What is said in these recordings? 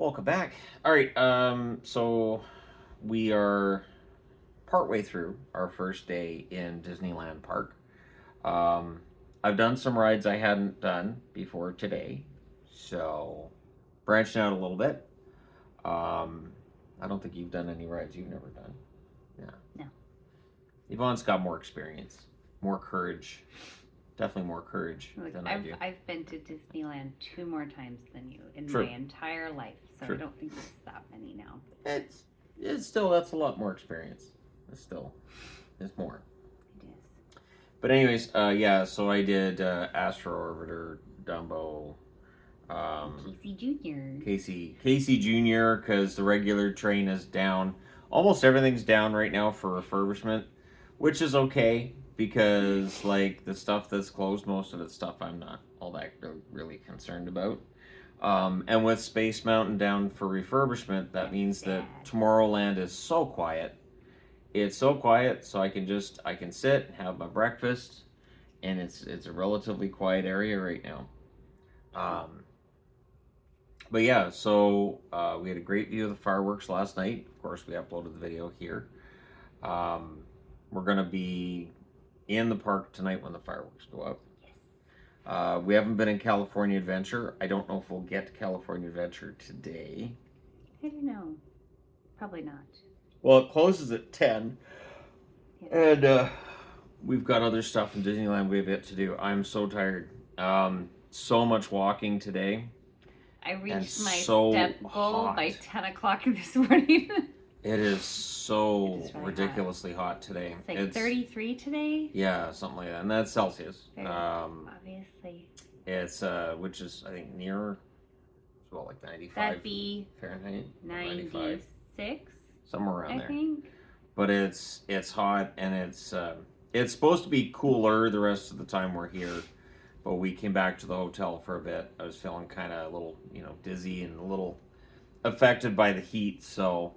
Welcome back. All right, so we are partway through our first day in Disneyland Park. Um, I've done some rides I hadn't done before today, so branching out a little bit. Um, I don't think you've done any rides you've never done. Yeah. No. Yvonne's got more experience, more courage, definitely more courage Look, than I do. I've been to Disneyland 2 more times than you in True. my entire life, so True. I don't think it's that many now. It's still that's a lot more experience. It's more. It is. But anyways, yeah. So I did Astro Orbiter, Dumbo, Casey Jr. Casey Jr. Because the regular train is down. Almost everything's down right now for refurbishment, which is okay because like the stuff that's closed, most of it's stuff I'm not all that really concerned about. And with Space Mountain down for refurbishment, that means that Tomorrowland is so quiet. It's so quiet, so I can sit, have my breakfast, and it's a relatively quiet area right now. Um, but yeah, so we had a great view of the fireworks last night. Of course, we uploaded the video here. We're gonna be in the park tonight when the fireworks go up. We haven't been in California Adventure. I don't know if we'll get to California Adventure today. I don't know. Probably not. Well, it closes at 10. Yeah. And we've got other stuff in Disneyland we have yet to do. I'm so tired. So much walking today. I reached my so step goal hot. by 10 o'clock this morning. It is so It is really ridiculously hot today. It's like 33 today. Yeah, something like that. And that's Celsius. Obviously. It's which is I think near it's about like 95 That'd be Fahrenheit. 96, somewhere around I there. think. But it's hot and it's supposed to be cooler the rest of the time we're here. But we came back to the hotel for a bit. I was feeling kind of a little, dizzy and a little affected by the heat, so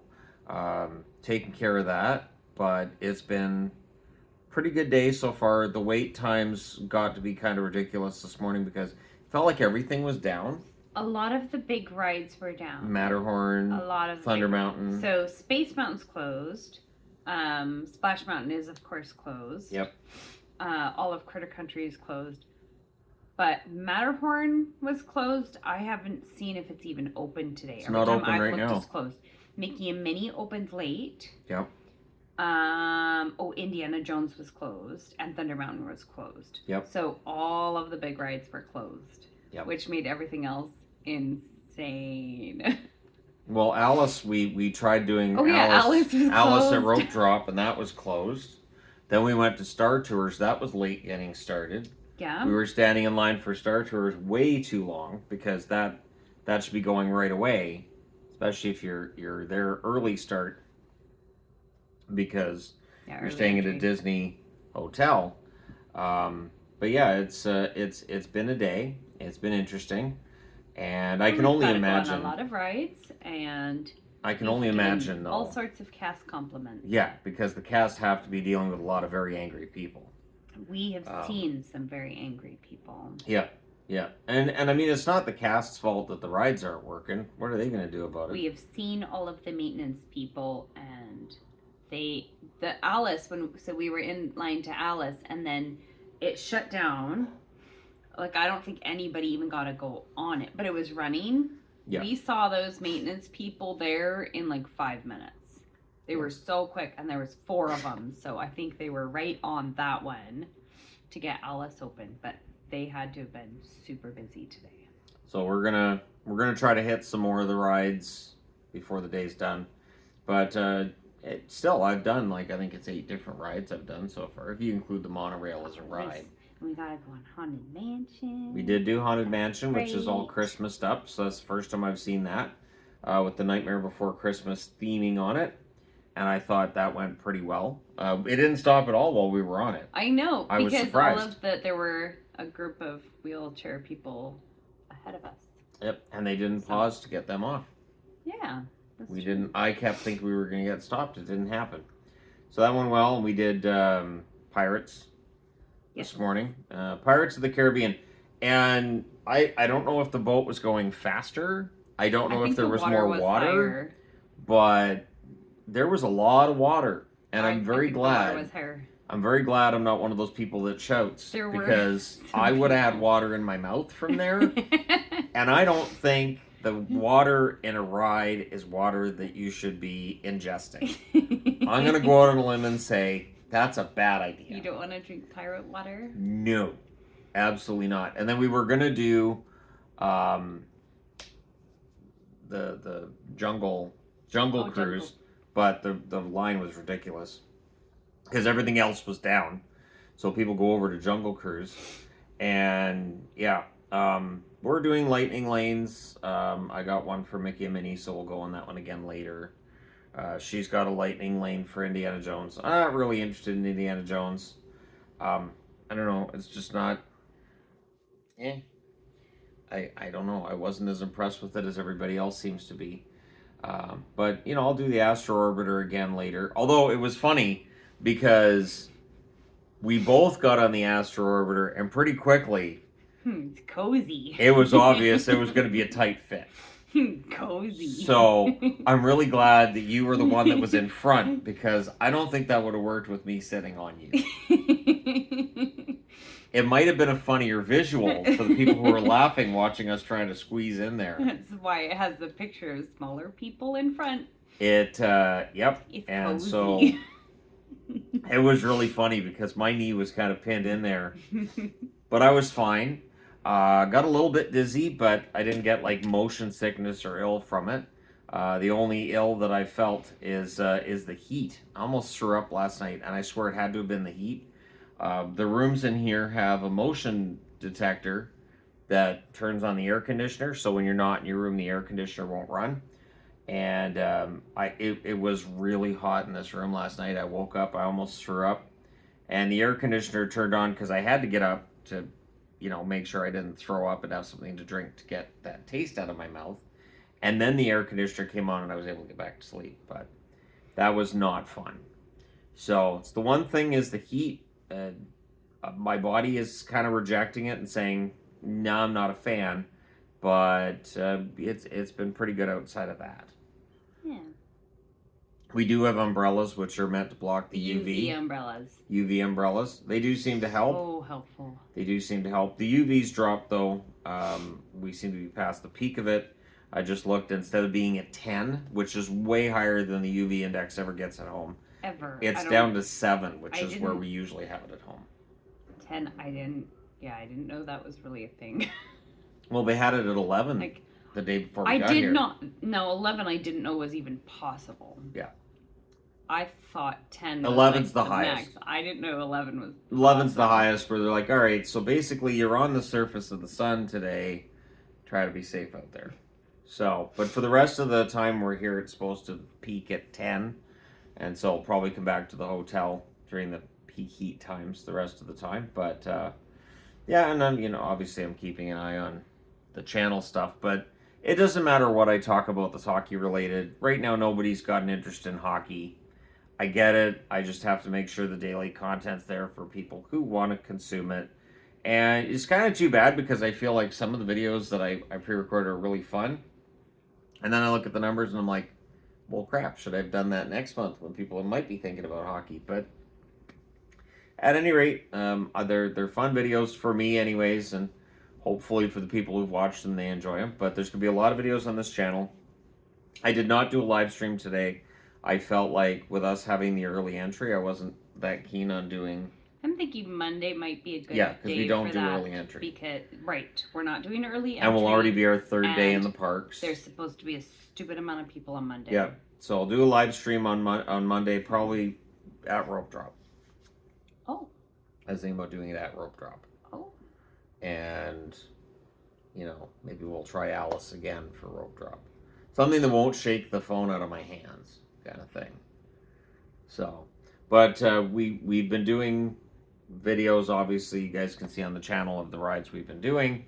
taking care of that. But it's been pretty good day so far. The wait times got to be kind of ridiculous this morning because it felt like everything was down. A lot of the big rides were down. Matterhorn, A lot of Thunder Mountain. So Space Mountain's closed. Splash Mountain is of course closed. Yep. All of Critter Country is closed. But Matterhorn was closed. I haven't seen if it's even open today. It's not open right now. It's closed. Mickey and Minnie opened late. Yep. Indiana Jones was closed and Thunder Mountain was closed. Yep. So all of the big rides were closed. Yep. Which made everything else insane. Well, Alice, we tried doing Alice was Alice at closed. Rope Drop, and that was closed. Then we went to Star Tours. That was late getting started. Yeah. We were standing in line for Star Tours way too long because that should be going right away, especially if you're there early start because you're staying at a Disney hotel. But yeah, it's been a day. It's been interesting, and I can only imagine a lot of rides, and I can only imagine all sorts of cast compliments. Yeah, because the cast have to be dealing with a lot of very angry people. We have seen some very angry people. Yeah, and I mean it's not the cast's fault that the rides aren't working. What are they going to do about it? We have seen all of the maintenance people, and Alice so we were in line to Alice, and then it shut down. Like I don't think anybody even got to go on it, but it was running. Yeah. We saw those maintenance people there in like 5 minutes. They were so quick, and there was 4 of them, so I think they were right on that one to get Alice open, but they had to have been super busy today. So we're gonna try to hit some more of the rides before the day's done, but still I've done I think it's 8 different rides I've done so far if you include the monorail as a ride. We gotta go on Haunted Mansion. We did do Haunted Mansion, which is all Christmased up, so that's the first time I've seen that with the Nightmare Before Christmas theming on it. And I thought that went pretty well. It didn't stop at all while we were on it. I know, I was surprised. There were a group of wheelchair people ahead of us. Yep, and they didn't pause to get them off. Yeah, we didn't. I kept thinking we were going to get stopped. It didn't happen. So that went well, and we did Pirates this morning. Pirates of the Caribbean, and I don't know if the boat was going faster I don't know if there was more water, higher. but there was a lot of water, and I'm very think the water glad. was higher. I'm very glad I'm not one of those people that shouts, There were because some I would have had people. water in my mouth from there, and I don't think the water in a ride is water that you should be ingesting. I'm gonna go out on a limb and say that's a bad idea. You don't want to drink pirate water? No, absolutely not. And then we were gonna do the jungle cruise, jungle. but the line was ridiculous because everything else was down. So people go over to Jungle Cruise, and yeah, we're doing lightning lanes. I got one for Mickey and Minnie, so we'll go on that one again later. She's got a lightning lane for Indiana Jones. I'm not really interested in Indiana Jones. I don't know. It's just not. I don't know. I wasn't as impressed with it as everybody else seems to be. But you know, I'll do the Astro Orbiter again later. Although it was funny because we both got on the Astro Orbiter, and pretty quickly, it's cozy. It was obvious it was going to be a tight fit. Cozy. So I'm really glad that you were the one that was in front, because I don't think that would have worked with me sitting on you. It might have been a funnier visual for the people who were laughing watching us trying to squeeze in there. That's why it has the picture of smaller people in front. Yep. It's and cozy. So it was really funny because my knee was kind of pinned in there. But I was fine. Got a little bit dizzy, but I didn't get like motion sickness or ill from it. The only ill that I felt is the heat. I almost threw up last night, and I swear it had to have been the heat. The rooms in here have a motion detector that turns on the air conditioner, so when you're not in your room, the air conditioner won't run. And it was really hot in this room last night. I woke up, I almost threw up, and the air conditioner turned on because I had to get up to, make sure I didn't throw up and have something to drink to get that taste out of my mouth. And then the air conditioner came on and I was able to get back to sleep, but that was not fun. So it's the one thing is the heat. My body is kind of rejecting it and saying, no, I'm not a fan, but it's been pretty good outside of that. Yeah. We do have umbrellas, which are meant to block the UV. UV umbrellas. They do seem to help. Oh, helpful. They do seem to help. The UV's dropped, though. We seem to be past the peak of it. I just looked, instead of being at 10, which is way higher than the UV index ever gets at home. It's down to 7, which is where we usually have it at home. 10, I didn't know that was really a thing. Well, they had it at 11 the day before we got here. 11 I didn't know was even possible. Yeah. I thought 10 was 11's the highest. Max. I didn't know 11 was 11's the highest, where they're like, all right, so basically you're on the surface of the sun today. Try to be safe out there. So, but for the rest of the time we're here, it's supposed to peak at 10. And so I'll probably come back to the hotel during the peak heat times the rest of the time. But, yeah, and then, obviously I'm keeping an eye on the channel stuff. But it doesn't matter what I talk about that's hockey related. Right now, nobody's got an interest in hockey. I get it. I just have to make sure the daily content's there for people who want to consume it. And it's kind of too bad because I feel like some of the videos that I pre-recorded are really fun. And then I look at the numbers and I'm like, well, crap, should I have done that next month when people might be thinking about hockey? But at any rate, they're fun videos for me anyways, and hopefully for the people who've watched them, they enjoy them. But there's going to be a lot of videos on this channel. I did not do a live stream today. I felt like with us having the early entry, I wasn't that keen on doing... I'm thinking Monday might be a good day. Yeah, because we don't do early entry. Because, we're not doing early entry. And we'll already be our third day in the parks. There's supposed to be a stupid amount of people on Monday. Yeah, so I'll do a live stream on Monday, probably at Rope Drop. Oh. I was thinking about doing it at Rope Drop. Oh. And, maybe we'll try Alice again for Rope Drop. Something that won't shake the phone out of my hands, kind of thing. So, but we've been doing videos, obviously, you guys can see on the channel of the rides we've been doing.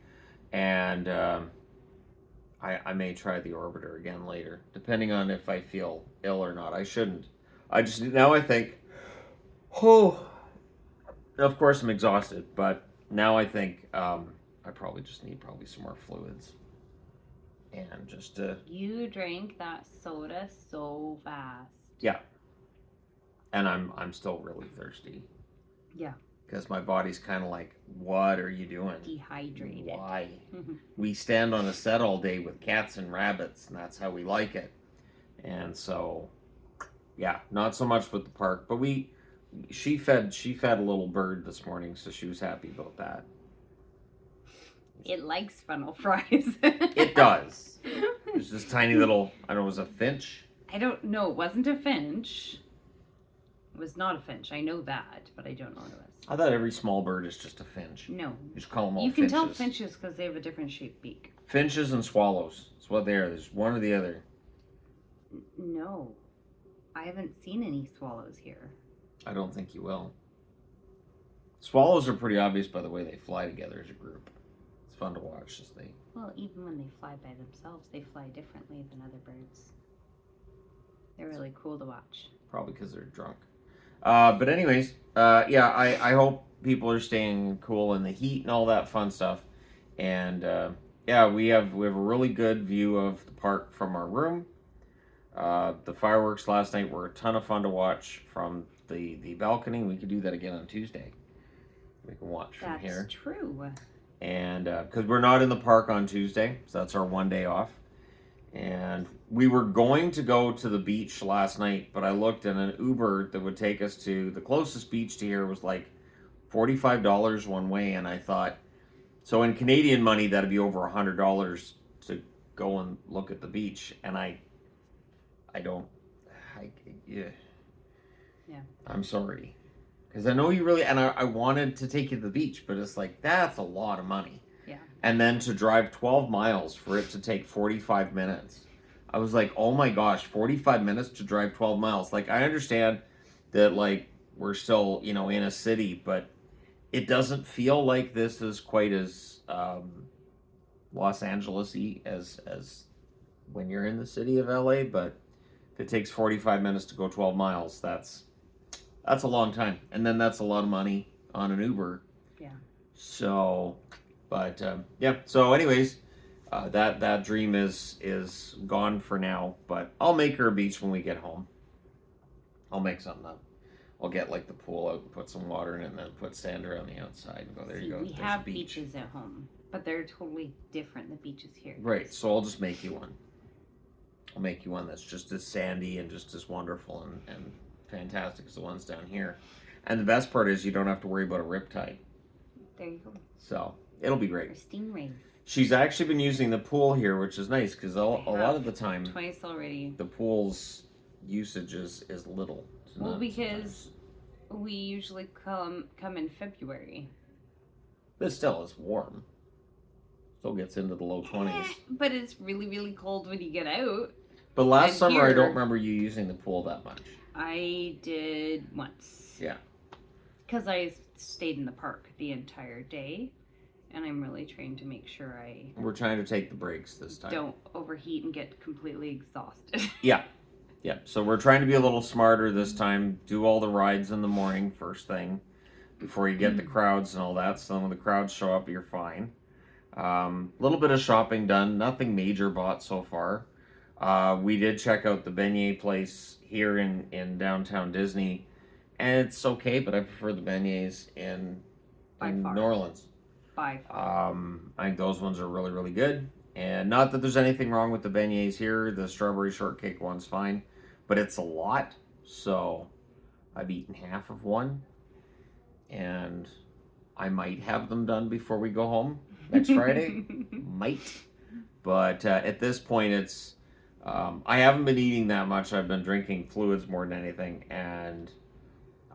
And I may try the Orbiter again later, depending on if I feel ill or not. I shouldn't. Now I think, of course I'm exhausted, but now I think I probably just need some more fluids. and just You drank that soda so fast. yeah. And I'm still really thirsty. Yeah. Because my body's kind of like, what are you doing? Dehydrated. Why? We stand on a set all day with cats and rabbits, and that's how we like it. And so, yeah, not so much with the park, but she fed a little bird this morning, so she was happy about that. It likes funnel fries. It does. There's this tiny little, I don't know, it was a finch. I don't know. It wasn't a finch. It was not a finch. I know that, but I don't know what it was. I thought every small bird is just a finch. No. You just call them all You can finches. tell finches because they have a different shaped beak. Finches and swallows. That's what they are. There's one or the other. No. I haven't seen any swallows here. I don't think you will. Swallows are pretty obvious by the way they fly together as a group. It's fun to watch as they... Well, even when they fly by themselves, they fly differently than other birds. They're really cool to watch. Probably because they're drunk. But anyways, yeah, I hope people are staying cool in the heat and all that fun stuff. And yeah, we have a really good view of the park from our room. The fireworks last night were a ton of fun to watch from the balcony. We could do that again on Tuesday. We can watch from here. That's true. And because we're not in the park on Tuesday, so that's our one day off. And we were going to go to the beach last night, but I looked and an Uber that would take us to the closest beach to here was like $45 one way, and I thought, so in Canadian money that'd be over $100 to go and look at the beach, and yeah. I'm sorry. Because I know you really, and I wanted to take you to the beach, but it's like, that's a lot of money. Yeah. And then to drive 12 miles for it to take 45 minutes. I was like, oh my gosh, 45 minutes to drive 12 miles. Like, I understand that, like, we're still, in a city, but it doesn't feel like this is quite as Los Angeles-y as when you're in the city of LA, but if it takes 45 minutes to go 12 miles, that's a long time. And then that's a lot of money on an Uber. Yeah. So, but yeah. So, anyways, that dream is gone for now. But I'll make her a beach when we get home. I'll make something up. I'll get like the pool out and put some water in it, and then put sand around the outside and go. There you go. We There's have a beach. beaches at home, but they're totally different. The beaches here. Right. So I'll just make you one. I'll make you one that's just as sandy and just as wonderful and fantastic as the ones down here. And the best part is you don't have to worry about a riptide. There you go. So it'll be great. Or stingrays. She's actually been using the pool here, which is nice because a lot of the time twice already. the pool's usage is little. It's Well, not because we usually come in February. But still, it's warm. Still gets into the low 20s. But it's really, really cold when you get out. But last And summer, I here- don't remember you using the pool that much. I did once. Yeah. Because I stayed in the park the entire day. And I'm really trying to make sure I We're trying to take the breaks this time. don't overheat and get completely exhausted. Yeah. Yeah. So we're trying to be a little smarter this time. Do all the rides in the morning, first thing, before you get the crowds and all that. So when the crowds show up, you're fine. A little bit of shopping done. Nothing major bought so far. We did check out the beignet place here in downtown Disney, and it's okay, but I prefer the beignets in By far. New Orleans. By far. I think those ones are really, really good. And not that there's anything wrong with the beignets here. The strawberry shortcake one's fine, but it's a lot. So I've eaten half of one, and I might have them done before we go home next Friday. Might. But at this point, it's I haven't been eating that much. I've been drinking fluids more than anything, and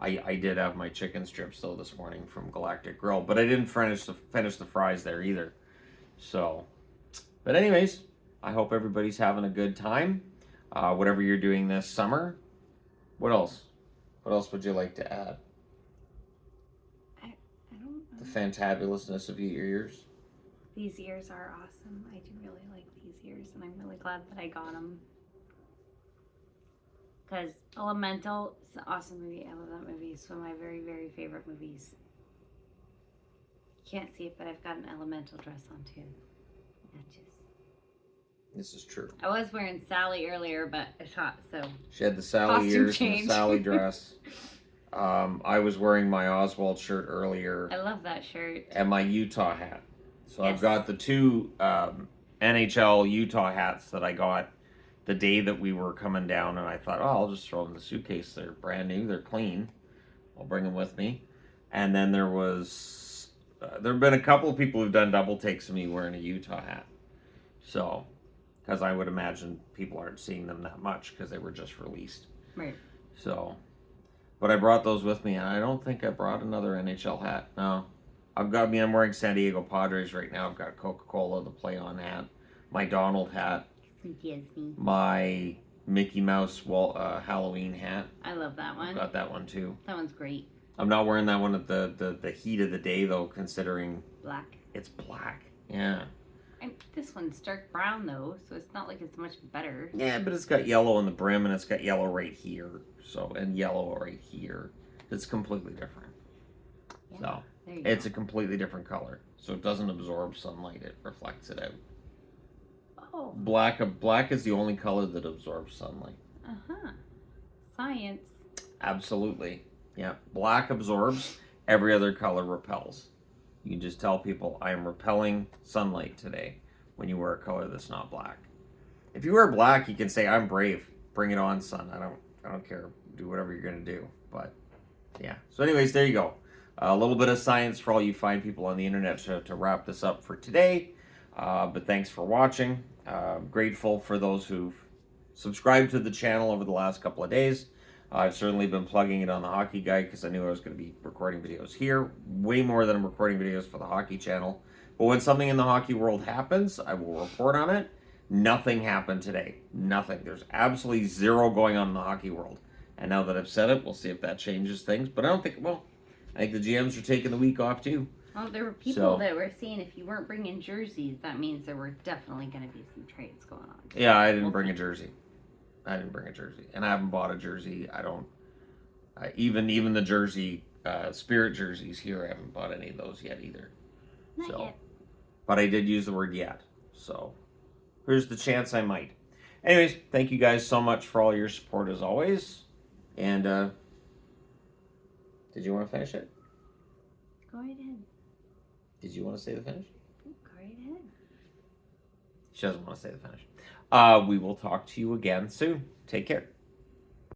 I did have my chicken strips though this morning from Galactic Grill, but I didn't finish the fries there either. So, but anyways, I hope everybody's having a good time. Whatever you're doing this summer. What else? What else would you like to add? I don't know. The fantabulousness of your ears. These ears are awesome. I do really like these ears, and I'm really glad that I got them. Because Elemental is an awesome movie. I love that movie. It's one of my very, very favorite movies. You can't see it, but I've got an Elemental dress on too. Matches. This is true. I was wearing Sally earlier, but it's hot, so. She had the Sally Costume ears and change. the Sally dress. I was wearing my Oswald shirt earlier. I love that shirt. And my Utah hat. So Yes. I've got the two NHL Utah hats that I got the day that we were coming down, and I thought, oh, I'll just throw them in the suitcase. They're brand new. They're clean. I'll bring them with me. And then there have been a couple of people who've done double takes of me wearing a Utah hat. So, because I would imagine people aren't seeing them that much because they were just released. Right. So, but I brought those with me, and I don't think I brought another NHL hat. No. I'm wearing San Diego Padres right now. I've got Coca-Cola, the Play On hat, my Donald hat, Disney. my Mickey Mouse Halloween hat. I love that one. I've got that one too. That one's great. I'm not wearing that one at the heat of the day though, considering Black. it's black. Yeah. And this one's dark brown though, so it's not like it's much better. Yeah, but it's got yellow on the brim and it's got yellow right here. So, and yellow right here. It's completely different. Yeah, So, there you it's go. a completely different color. So it doesn't absorb sunlight, it reflects it out. Oh. Black is the only color that absorbs sunlight. Uh-huh. Science. Absolutely. Yeah. Black absorbs, every other color repels. You can just tell people, I am repelling sunlight today when you wear a color that's not black. If you wear black, you can say, I'm brave. Bring it on, sun. I don't care. Do whatever you're going to do. But yeah. So anyways, there you go. A little bit of science for all you fine people on the internet to wrap this up for today. But thanks for watching. Grateful for those who've subscribed to the channel over the last couple of days. I've certainly been plugging it on the Hockey Guy because I knew I was going to be recording videos here. Way more than I'm recording videos for the hockey channel. But when something in the hockey world happens, I will report on it. Nothing happened today. Nothing. There's absolutely zero going on in the hockey world. And now that I've said it, we'll see if that changes things. But I don't think, well, I think the GMs are taking the week off too. Well, there were people that were saying if you weren't bringing jerseys, that means there were definitely going to be some trades going on. Yeah, I didn't bring a jersey. And I haven't bought a jersey. I don't. Even the jersey, Spirit jerseys here, I haven't bought any of those yet either. Not yet. But I did use the word yet. So here's the chance I might. Anyways, thank you guys so much for all your support as always. And did you want to finish it? Go right ahead. Did you want to say the finish? Go right ahead. She doesn't want to say the finish. We will talk to you again soon. Take care.